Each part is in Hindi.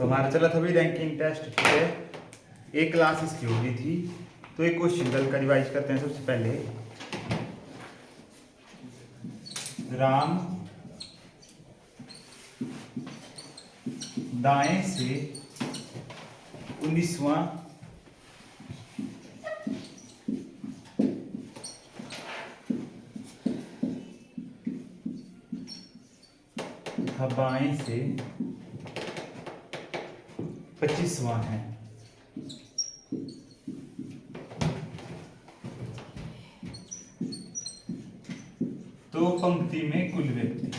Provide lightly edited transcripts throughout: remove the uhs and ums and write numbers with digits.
तो हमारा चला था भी रैंकिंग टेस्ट, ठीक है। एक क्लास इसकी हो गई थी, तो एक क्वेश्चन कल का रिवाइज करते हैं। सबसे पहले राम दाएं से 19वां तथा बाएं से 25वां है। तो पंक्ति में कुल व्यक्ति,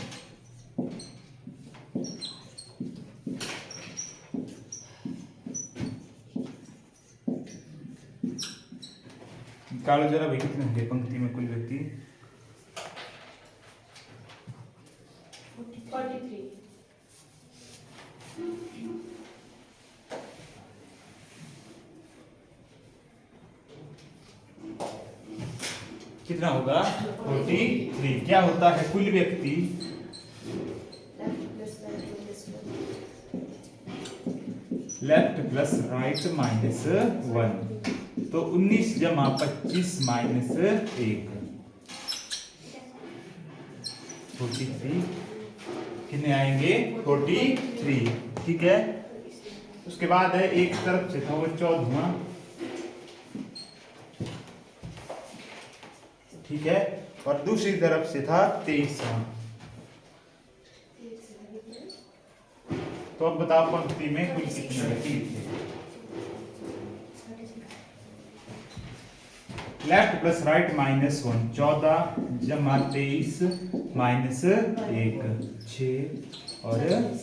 निकालो जरा भाई कितने होंगे पंक्ति में कुल व्यक्ति। 43। कितना होगा 43। क्या होता है कुल व्यक्ति लेफ्ट प्लस राइट माइनस 1। तो 19 जमा 25 माइनस 1 43 कितने आएंगे 43, ठीक है। उसके बाद है एक तरफ से था वो 14वां, ठीक है, और दूसरी तरफ से था 23वां। तो अब बताओ पंक्ति में कुल कितने व्यक्ति थे। लेफ्ट प्लस राइट माइनस 1, 14 जमा 23 माइनस 1 6 और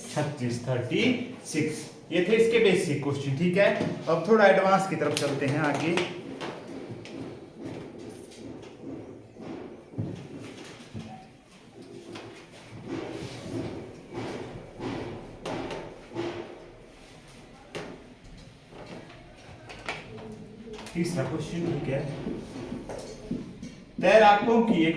36 36। ये थे इसके बेसिक क्वेश्चन, ठीक है। अब थोड़ा एडवांस की तरफ चलते हैं आगे। तीसरा क्वेश्चन, ठीक है। तैराकों की एक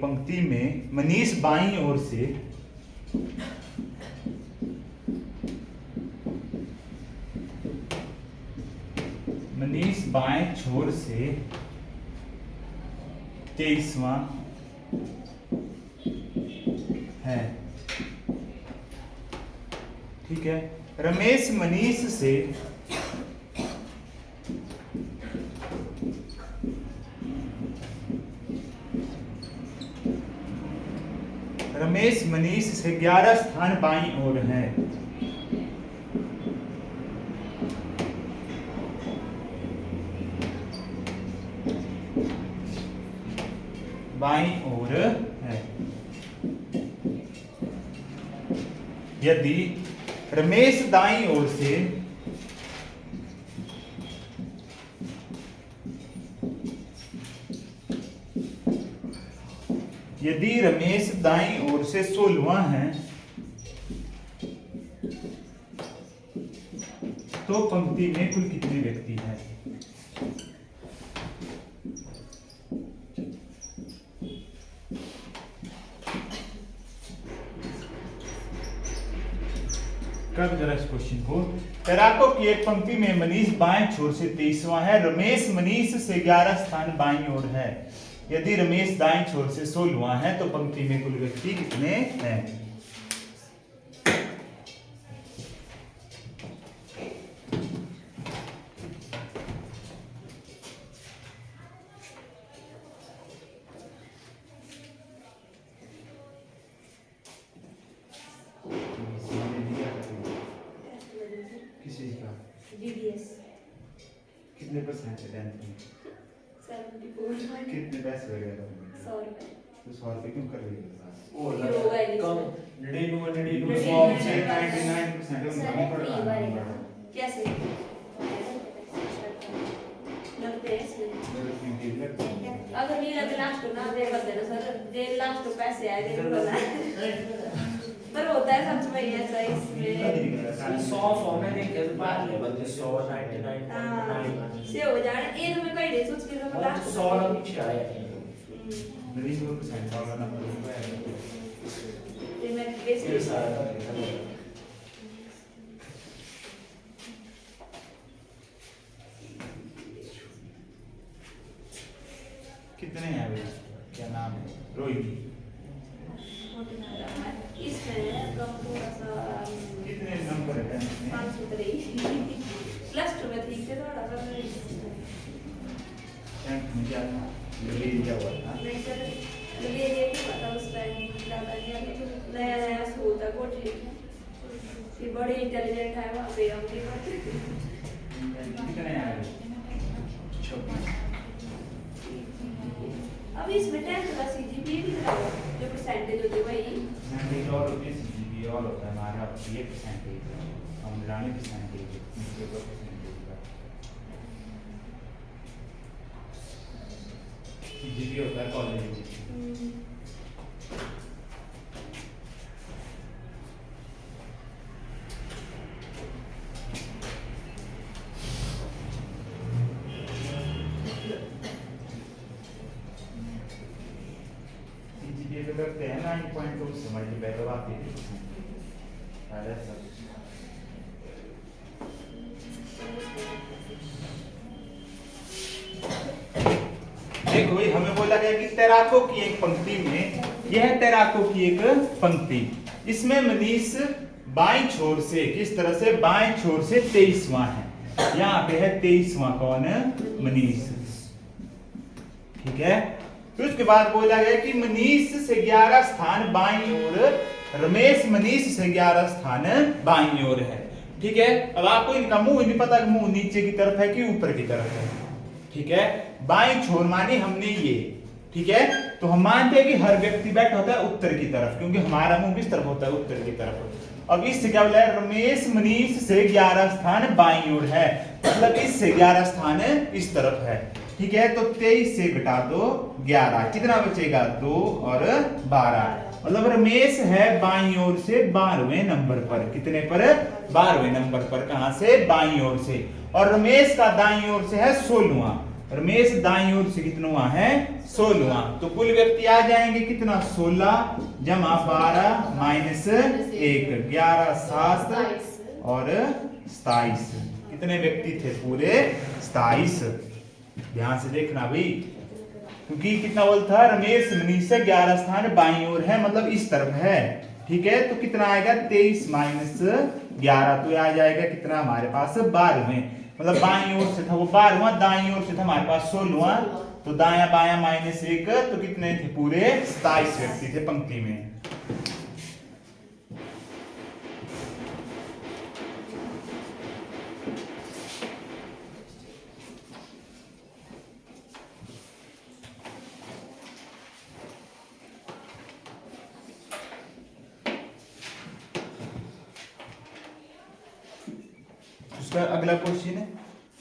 पंक्ति में मनीष बाईं ओर से बाएं छोर से 23वां है, ठीक है। रमेश मनीष से रमेश मनीष से 11 स्थान बाईं ओर है। बाईं ओर है। यदि रमेश दाईं ओर से यदि रमेश दाईं ओर से 16वां है, तो पंक्ति में कुल कितने व्यक्ति हैं। कर जरा इस क्वेश्चन को। तैराकों की एक पंक्ति में मनीष बाएं छोर से 23वां है, रमेश मनीष से 11 स्थान बाईं ओर है। यदि रमेश दाईं छोर से 16वां है, तो पंक्ति में कुल व्यक्ति कितने हैं। कितने परसेंट है 10th में? 74। कितने पैसे लगे थे? 100 रुपए। तो 100 रुपए क्यों कर रही है? और कम 99 से 99% उनका पड़ रहा है। कैसे लगते हैं अगर नहीं लगे लास्ट को ना दे बदले सर दे लास्ट को पैसे आए दे बोला पर होता है सच में ऐसा इसमें। 100 में देखे तो बात नहीं बनती 100 हाँ 99 से हो जाने ये तो मैं कहीं नहीं सोच के तो मैं लास्ट 100 ना पीछे आया मेरी वो परसेंट वाला नंबर है ये मैं ये बेसिक सारा कितने हैं अभी क्या नाम है रोहित इसमें कम थोड़ा सा कितने नंबर है इसमें 503 प्लस 2 में ठीक से थोड़ा सा टेंथ में क्या था ले लिया हुआ था नहीं सर ये भी पता उस टाइम ज़्यादा नहीं है नया नया स्कूल था कोठी ये बड़े इंटेलिजेंट है वहाँ पे हम भी पढ़ते कितने हैं अभी 26 अभी इसमें 10th का सीजीपीए भी लगाओ जो परसेंटेज होते वही परसेंटेज और होती है सीजीपीए और होता है हमारा ये परसेंटेज हम मिलाने परसेंटेज नीचे का परसेंटेज का सीजीपीए होता है कॉलेज में सीजीपीए पे करते हैं 9.2 से मल्टीप्लाई तो आती है अरे सब देखो भाई हमें बोला गया कि तैराकों की एक पंक्ति में यह तैराकों की एक पंक्ति इसमें मनीष बाईं छोर से किस तरह से बाईं छोर से 23वां है यहाँ पे है 23वां कौन मनीष ठीक है तो उसके बाद बोला गया कि मनीष से 11 स्थान बाईं ओर रमेश मनीष से 11 स्थान बाईं ओर है ठीक है अब आपको इनका मुंह नहीं पता कि मुंह नीचे की तरफ है कि ऊपर की तरफ है ठीक है बाईं छोर माने हमने ये ठीक है तो हम मानते हैं कि हर व्यक्ति बैठा होता है उत्तर की तरफ क्योंकि हमारा मुंह किस तरफ होता है उत्तर की तरफ अब इससे क्या बोला है रमेश मनीष से 11 स्थान बाईं ओर है मतलब इससे 11 स्थान इस तरफ है ठीक है तो 23 से घटा दो 11 कितना बचेगा 2 और 12 मतलब रमेश है बाईं ओर से 12वें नंबर पर कितने पर 12वें नंबर पर कहां से बाईं ओर से और रमेश का दाईं ओर से है 16वां रमेश दाईं ओर से कितना है 16वां तो कुल व्यक्ति आ जाएंगे कितना 16 जमा 12 माइनस 1 11 7 और 27 कितने व्यक्ति थे पूरे 27 ध्यान से देखना भाई क्योंकि कितना बोल था रमेश मनीष से 11 स्थान बाईं ओर है मतलब इस तरफ है ठीक है तो कितना आएगा 23 माइनस 11 तो आ जाएगा कितना हमारे पास 12वें मतलब बाईं ओर से था वो 12वां दाईं ओर से था हमारे पास 16वां तो दाया बाया माइनस 1 तो कितने थे पूरे 27 व्यक्ति थे पंक्ति में उसका अगला क्वेश्चन है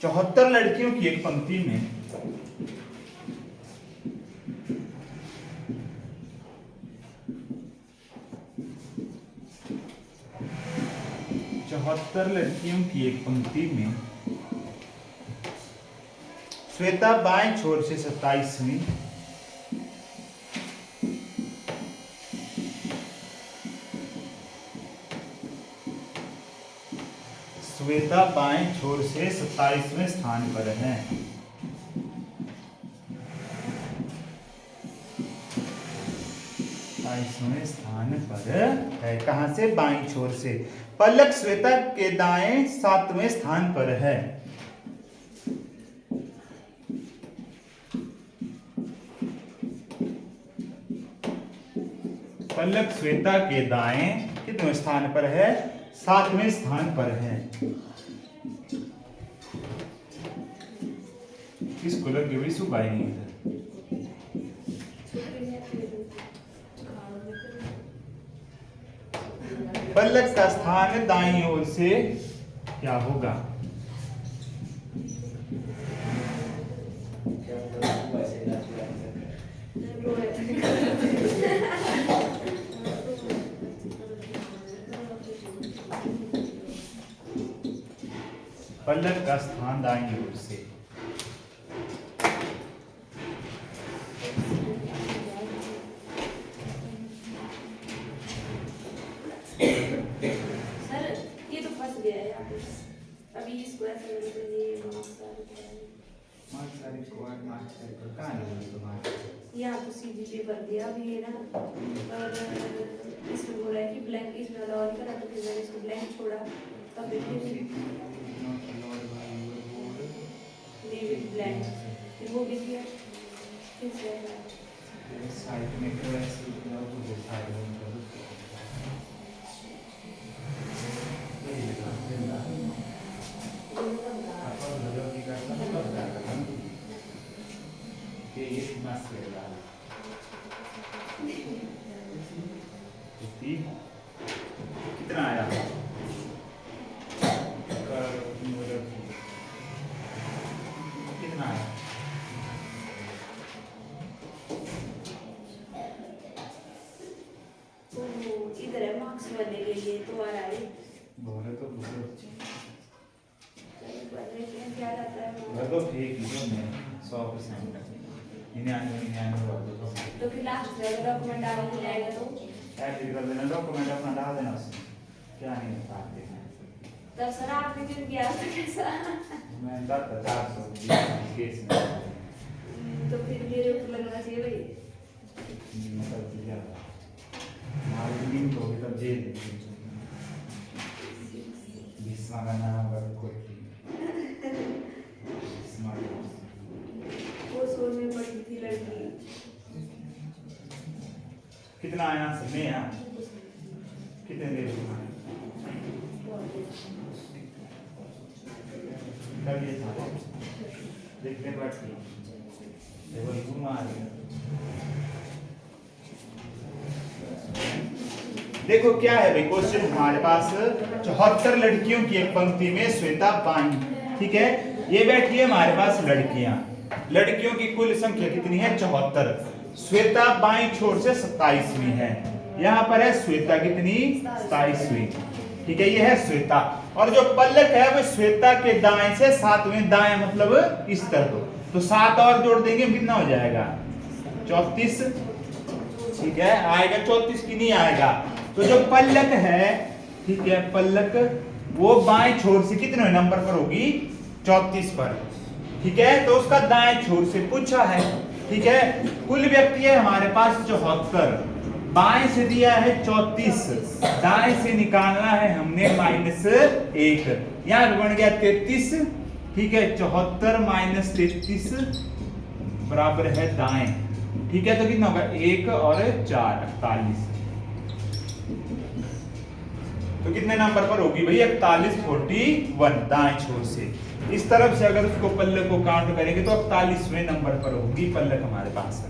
74 लड़कियों की एक पंक्ति में लड़कियों की एक पंक्ति में श्वेता बाएं छोर से 27वीं श्वेता बाएं छोर से 27वें स्थान पर है स्थान पर है कहां से बाईं छोर से पलक श्वेता के दाएं 7वें स्थान पर है पलक श्वेता के दाएं कितने स्थान पर है 7वें स्थान पर है किसको लग गई सुबह नहीं पलक का स्थान दाईं ओर से क्या होगा पलक का स्थान दाईं ओर से। सर ये तो फंस गया है यहाँ पे। अभी इसको ऐसा लगता है ये कहाँ है तुम्हारे? यहाँ तो सीधी पे भर दिया अभी है ना। और इसमें बोला है कि ब्लैंक इसमें अलाउ करा, तो फिर मैंने इसको ब्लैंक छोड़ा। तब लीव इट ब्लैंक, फिर वो भी किया। फिर से साइड में तो ऐसे इतना कुछ दिखाई नहीं कितना आया? कितना आया? तो इधर है मार्क्स बनने के लिए तो आ रहा है। बोले तो क्या रहता है तो ठीक ही तो मैं 100% 99 कर दो। तो फिर लास्ट में डॉक्यूमेंट डाल के आएगा तो ऐड कर देना, डॉक्यूमेंट अपना डाल देना उसमें, क्या नहीं बताते हैं। तब सर आपने क्यों किया था कैसा? मैं 400 केस में तो फिर मेरे ऊपर लगना चाहिए भाई। मतलब क्या मार्केटिंग तो तब जेल 20 का नाम होगा तो कोई वो सोच में पड़ी थी लड़की। कितना आया समय यहाँ कितने देर करिए था देखते बैठिए देखो घुमा देखो क्या है भाई क्वेश्चन हमारे पास 74 लड़कियों की एक पंक्ति में श्वेता बाई, ठीक है। ये बैठी है हमारे पास लड़कियों की कुल संख्या कितनी है 74। श्वेता बाई छोर से 27वीं है। यहाँ पर है श्वेता कितनी 27वीं, ठीक है। ये है श्वेता और जो पल्लक है वो श्वेता के दाएं से 7वें, दाएं मतलब इस तरफ, तो 7 और जोड़ देंगे कितना हो जाएगा 34, ठीक है। आएगा 34 की नहीं आएगा। तो जो पल्लक है, ठीक है, पल्लक वो बाएं छोर से कितने नंबर पर होगी 34 पर, ठीक है। तो उसका दाएं छोर से पूछा है, ठीक है। कुल व्यक्ति है हमारे पास 74, बाएं से दिया है 34, दाएं से निकालना है हमने -1, यहां बन गया 33, ठीक है। 74 - 33 बराबर है दाएं, ठीक है। तो कितना होगा 1 और 4 48, तो कितने नंबर पर होगी भाई 41 41 दाएं छोर से। इस तरफ से अगर उसको पल्लक को काउंट करेंगे तो 41वें नंबर पर होगी पल्लक हमारे पास।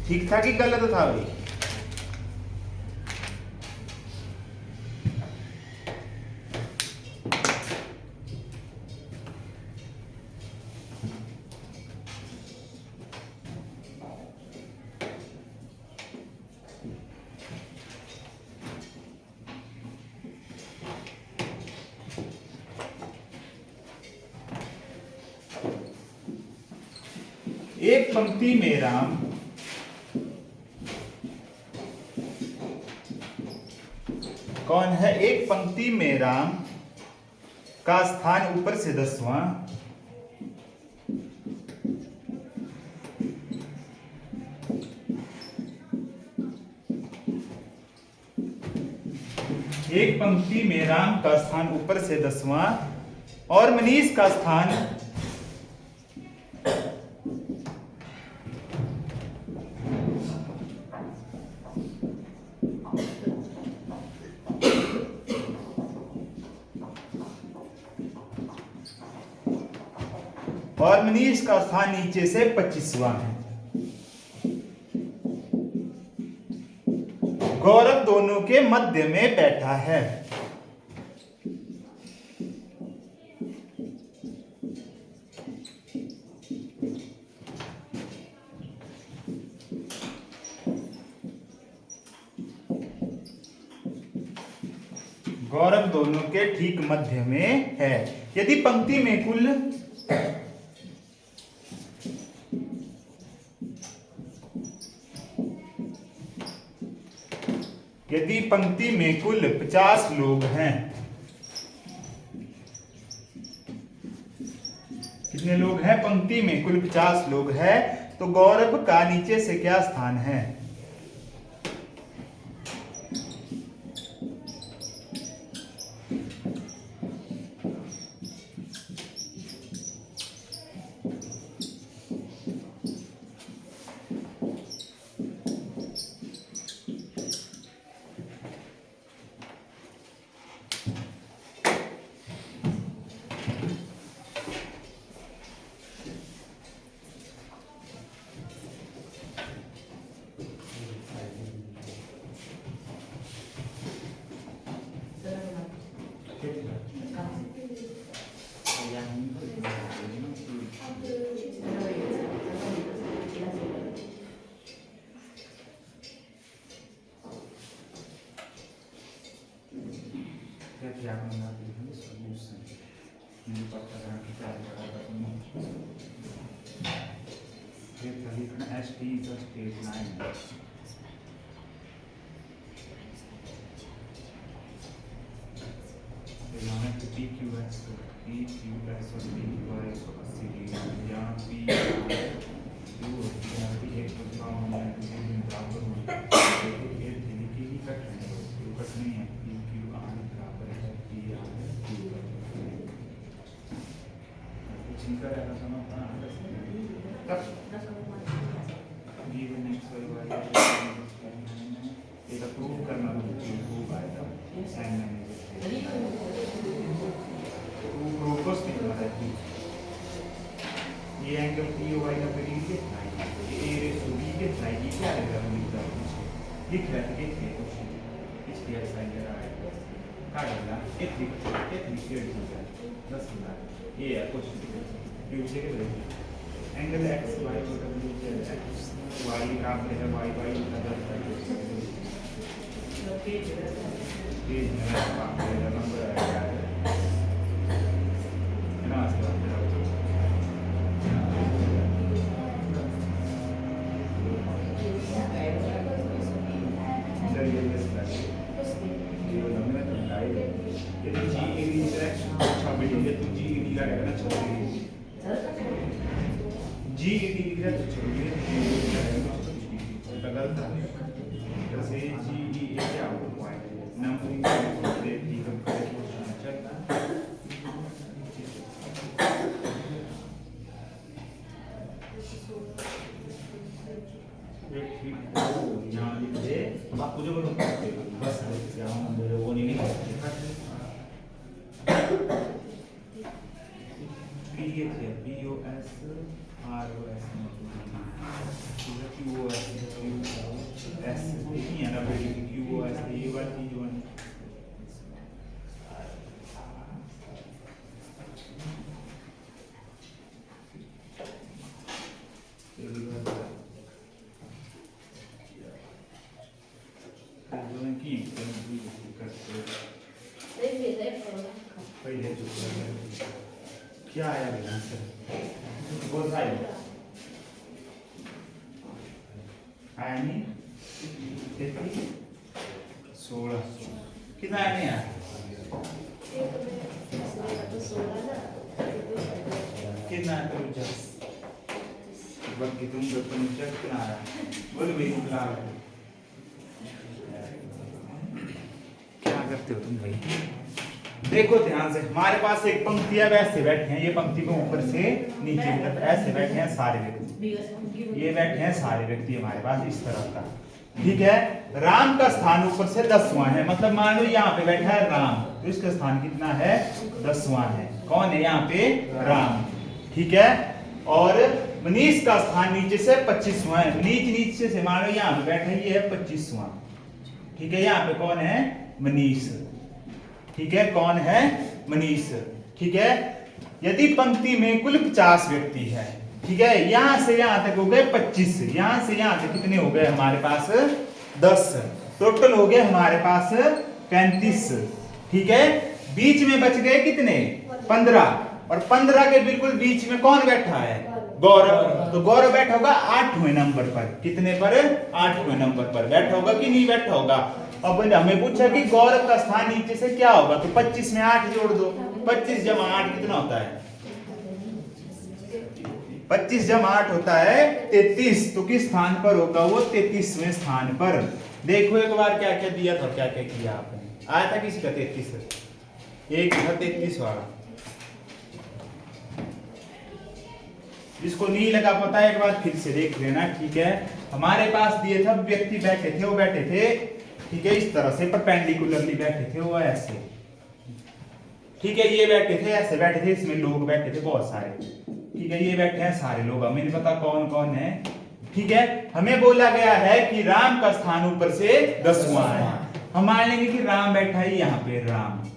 ठीक था कि गलत था भाई? एक पंक्ति में राम कौन है? एक पंक्ति में राम का स्थान ऊपर से 10वां, एक पंक्ति में राम का स्थान ऊपर से 10वां और मनीष का स्थान नीचे से 25वां है। गौरव दोनों के मध्य में बैठा है। गौरव दोनों के ठीक मध्य में है। यदि पंक्ति में कुल यदि पंक्ति में कुल 50 लोग हैं, कितने लोग हैं? पंक्ति में कुल 50 लोग हैं, तो गौरव का नीचे से क्या स्थान है? ये एंगल पी ओ वाई का रीडिंग कितना है? ए रेस टू बी कितना है? ये क्या रहेगा? लिख रहा है देखिए इसकी साइन दे रहा है का रहेगा इतनी क्लियर हो जाए 10 ये है क्वेश्चन ये उसे के एंगल एक्स वाई और डब्ल्यू के एक्स वाई का है वाई वाई का दर्ज है पेज में आप नंबर आएगा ना आपको जो बस वो नहीं POS ROS QOS QS नहीं है ना भाई QOS ये वाली जो है क्या आया आंसर? बहुत सारे आया नहीं 16 कितना आया नहीं आया? कितना आया? बाकी तुम लोग कितना आया? बोल भाई कितना आया? क्या करते हो तुम भाई? देखो ध्यान से, हमारे पास एक पंक्ति है, वैसे बैठे हैं, ये पंक्ति को ऊपर से नीचे की तरफ ऐसे बैठे हैं सारे व्यक्ति, ये बैठे हैं सारे व्यक्ति हमारे पास इस तरह का, ठीक है। राम का स्थान ऊपर से 10वां है, मतलब मान लो यहाँ पे बैठा है राम, तो इसका स्थान कितना है? 10वां है। कौन है यहाँ पे? राम, ठीक है। और मनीष का स्थान नीचे से 25वां है, नीचे से मान लो यहाँ पे बैठा है, ये है 25वां, ठीक है। यहाँ पे कौन है? मनीष, ठीक है। कौन है? मनीष, ठीक है। यदि पंक्ति में कुल 50 व्यक्ति है, ठीक है, यहां से यहां तक हो गए 25, यहां से यहां तक कितने हो गए हमारे पास? 10, टोटल हो गए हमारे पास 35, ठीक है, बीच में बच गए कितने 15, और 15 के बिल्कुल बीच में कौन बैठा है गौरव। तो गौरव बैठा होगा 8वें नंबर पर। कितने पर 8वें नंबर पर बैठा होगा कि नहीं बैठा होगा। अब हमें पूछा कि गौरव का स्थान नीचे से क्या होगा, तो 25 में 8 जोड़ दो। 25 जमा 8 कितना होता है 25 जमा 8 होता है 33। तो किस स्थान पर होगा वो 33वें स्थान पर। देखो एक बार क्या क्या दिया था, क्या क्या किया आपने। आया था किसी का 33, एक था 33 वाला। जिसको नहीं लगा पता एक बार फिर से देख लेना, ठीक है। हमारे पास दिए थे व्यक्ति बैठे थे, वो बैठे थे ठीक है इस तरह से परपेंडिकुलरली बैठे थे वो ऐसे, ठीक है। ये बैठे थे ऐसे बैठे थे, इसमें लोग बैठे थे बहुत सारे, ठीक है। ये बैठे हैं सारे लोग, हमें नहीं पता कौन कौन है, ठीक है। हमें बोला गया है कि राम का स्थान ऊपर से 10वां है। हम मान लेंगे कि राम बैठा है यहाँ पे, राम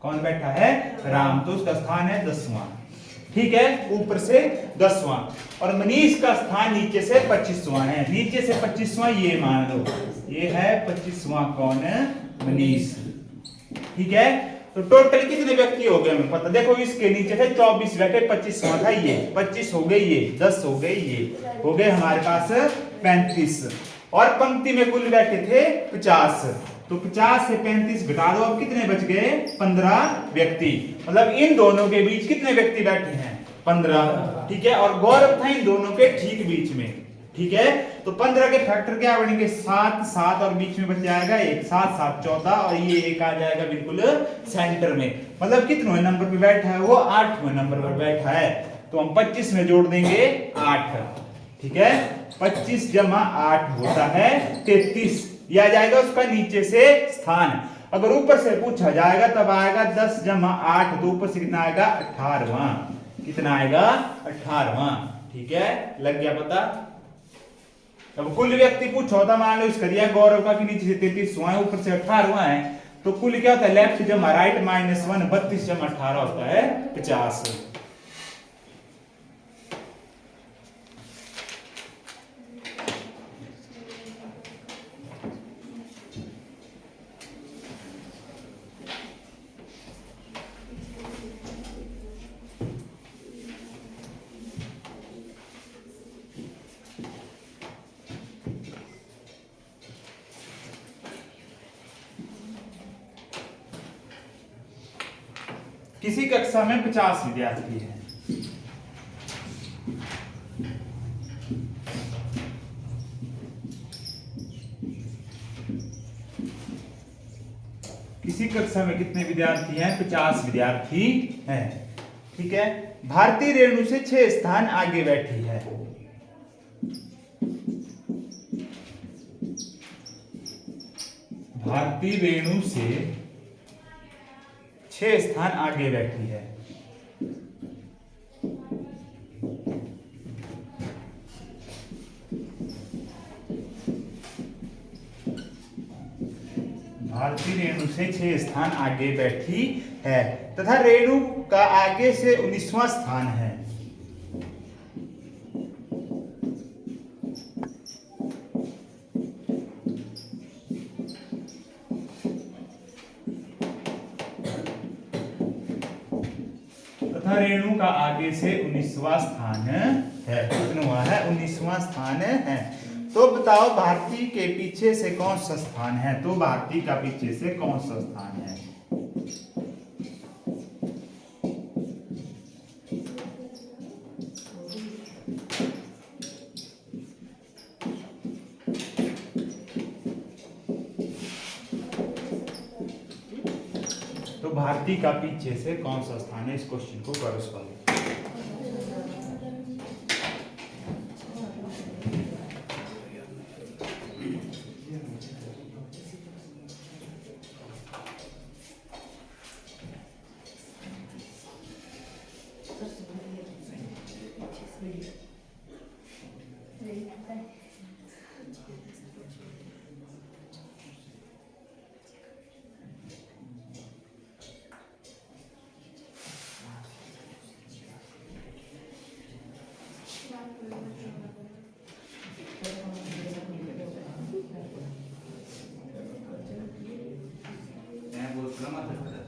कौन बैठा है राम, तो उसका स्थान है 10वां, ठीक है, ऊपर से 10वां। और मनीष का स्थान नीचे से 25वां है। नीचे से 25वां ये मान लो, ये है 25वां कौन है मनीष, ठीक है। तो टोटल कितने व्यक्ति हो गए हमें पता, देखो इसके नीचे थे 24 बैठे, 25वां था ये, 25 हो गए ये, 10 हो गए ये, हो गए हमारे पास 35। और पंक्ति में कुल बैठे थे 50, तो 50 से 35 घटा दो, अब कितने बच गए 15 व्यक्ति। मतलब इन दोनों के बीच कितने व्यक्ति बैठे हैं 15, ठीक है। और गौरव था इन दोनों के ठीक बीच में, ठीक है। तो 15 के फैक्टर क्या बनेंगे 7 7, और बीच में बच जाएगा 1, 7 7 14, और ये एक आ जाएगा बिल्कुल सेंटर में। मतलब कितने नंबर पे बैठा है वो 8वें नंबर पर बैठा है। तो हम 25 में जोड़ देंगे 8, ठीक है। 25 जमा 8 होता है 33, यह आ जाएगा उसका नीचे से स्थान। अगर ऊपर से पूछा जाएगा तब आएगा 10 जमा 8, तो ऊपर से कितना आएगा 18वां, कितना आएगा 18वां, ठीक है। लग गया पता। अब कुल व्यक्ति पूछो था, मान लो इसका दिया गौरव का कि नीचे से 33वां है, ऊपर से 18वां है, तो कुल क्या होता है लेफ्ट जमा राइट माइनस 1, 32 जमा 18 होता है 50। किसी कक्षा में 50 विद्यार्थी हैं, किसी कक्षा में कितने विद्यार्थी हैं 50 विद्यार्थी हैं, ठीक है। भारती रेणु से 6 स्थान आगे बैठी है। भारती रेणु से 6 स्थान आगे बैठी है। भारती रेणु से 6 स्थान आगे बैठी है तथा रेणु का आगे से 19वां स्थान है। तथा रेणु का आगे से 19वां स्थान है। कितना है 19वां स्थान है। तो बताओ भारती के पीछे से कौन सा स्थान है, तो भारती का पीछे से कौन सा स्थान है। तो भारती का पीछे से कौन सा स्थान है, इस क्वेश्चन को करो सॉल्व। मैं बोल रहा हूँ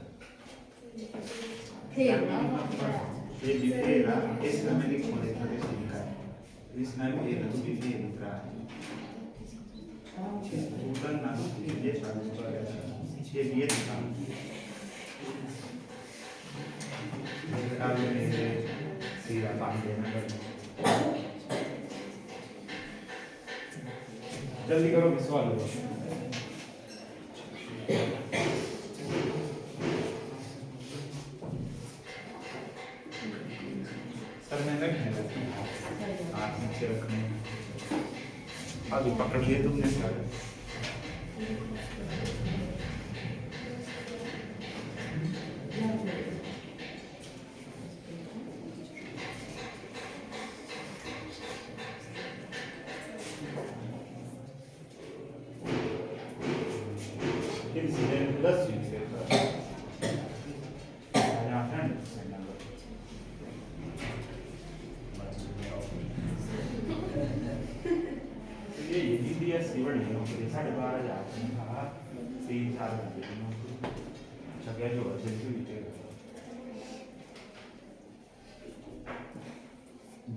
ये भी तेरा इसमें मैं लिखूंगा थोड़े से लिखा है इसमें भी तेरा भी लिख रहा है टोटल ना ये शामिल कर छह ये दिखा डाल देंगे सीधा पानी देना पड़ेगा जल्दी करो सवाल लो सर मैं रखने लगी हाथ नीचे रखने अभी पकड़ लिए तुमने सर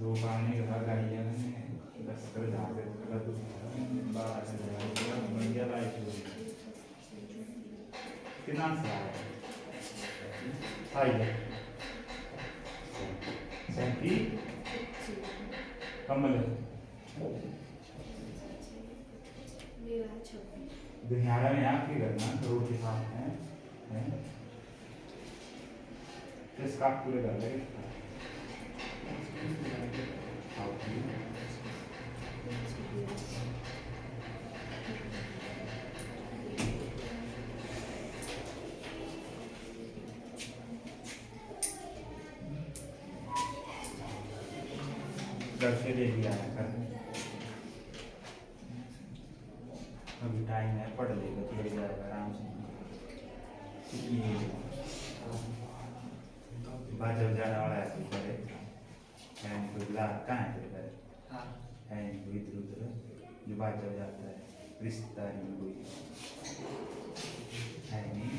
दो पानी के बाद गाड़ियां बस कर जाते बढ़िया लाइट कितना सा है सैंती कमल दुनिया में आप की करना रोटी साथ है इसका पूरे कर लेंगे घर से ले लिया है अभी टाइम है पढ़ लेगा तो ले जाएगा आराम से बाजा जाने वाला है पढ़े एंड कोई ला कहाँ है है कोई इधर उधर जो बाजा जाता है रिश्तेदारी में कोई है नहीं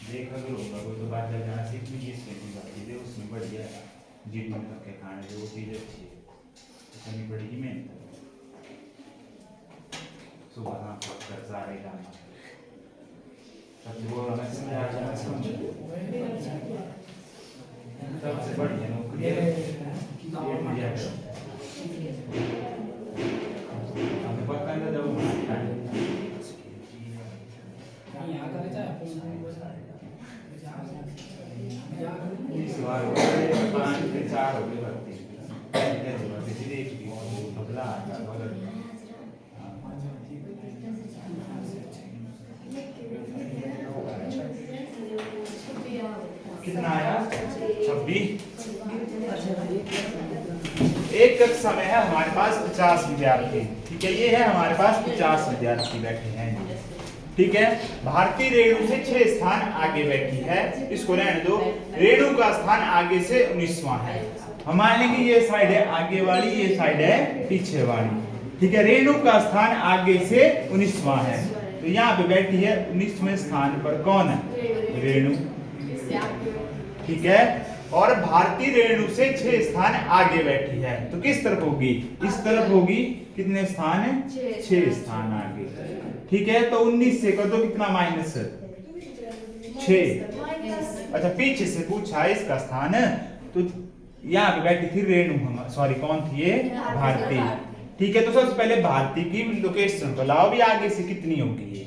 देखा तो होगा कोई तो बाजा जाना सीख भी इसमें भी बात है उसमें बढ़िया जीत में करके खाने जो वो चीज़ अच्छी है करनी पड़ेगी मेहनत सुबह हाँ कर सारे काम सबसे बोल रहा सबसे बढ़िया नौकरी है हमें पता नहीं जब इस बार 5 से 4 हो गए भर्ती कितना आया 26 एक कक्षा में है हमारे पास 50 विद्यार्थी ठीक है ये है हमारे पास 50 विद्यार्थी बैठे हैं ठीक है भारतीय रेणु से 6 स्थान आगे बैठी है इसको रहने दो रेणु का स्थान आगे से 19वां है हम मान लेंगे ये साइड है आगे वाली ये साइड है पीछे वाली ठीक है रेणु का स्थान आगे से 19वां है तो यहाँ पे बैठी है 19वें स्थान पर कौन है रेणु ठीक है और भारतीय रेणु से 6 स्थान आगे बैठी है तो किस तरफ होगी इस तरफ होगी कितने स्थान है 6 स्थान आगे ठीक है तो 19 से कर दो कितना माइनस 6 अच्छा पीछे से पूछा है इसका स्थान तो यहाँ पे बैठी थी रेणु सॉरी कौन थी ये भारती ठीक है तो सबसे पहले भारती की लोकेशन बताओ भी आगे से कितनी होगी ये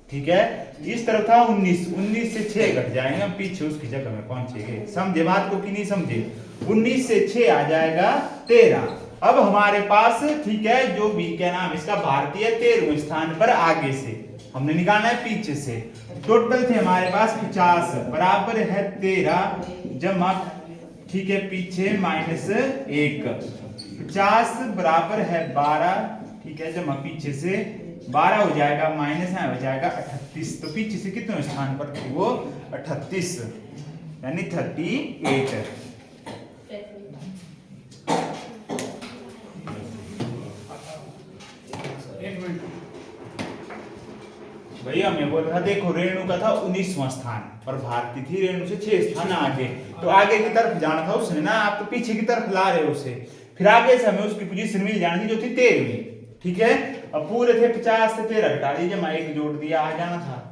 ठीक है इस तरफ था 19 से 6 घट जाएंगे हम पीछे उसकी जगह में पहुंचेंगे समझे बात को कि नहीं समझे 19 से 6 आ जाएगा 13 अब हमारे पास ठीक है जो भी क्या नाम इसका भारतीय 13वें स्थान पर आगे से हमने निकालना है पीछे से टोटल थे हमारे पास 50 बराबर है 13 जमा ठीक है पीछे -1 50 बराबर है 12 ठीक है जमा पीछे से 12 हो जाएगा माइनस है हो जाएगा 38 तो पीछे से कितने स्थान पर थी वो 38 यानी 38 भैया भैया मैं बोल रहा देखो रेणु का था 19वां स्थान और भारती थी रेणु से 6 स्थान आगे, तो आगे की तरफ जाना था उसने ना, आप तो पीछे की तरफ ला रहे हो उसे, फिर आगे से हमें उसकी पोजीशन मिल जानी थी जो थी 13वीं। ठीक है, अब पूरे थे 50 से 13 घटा दीजिए, मैं एक जोड़ दिया, आ जाना था।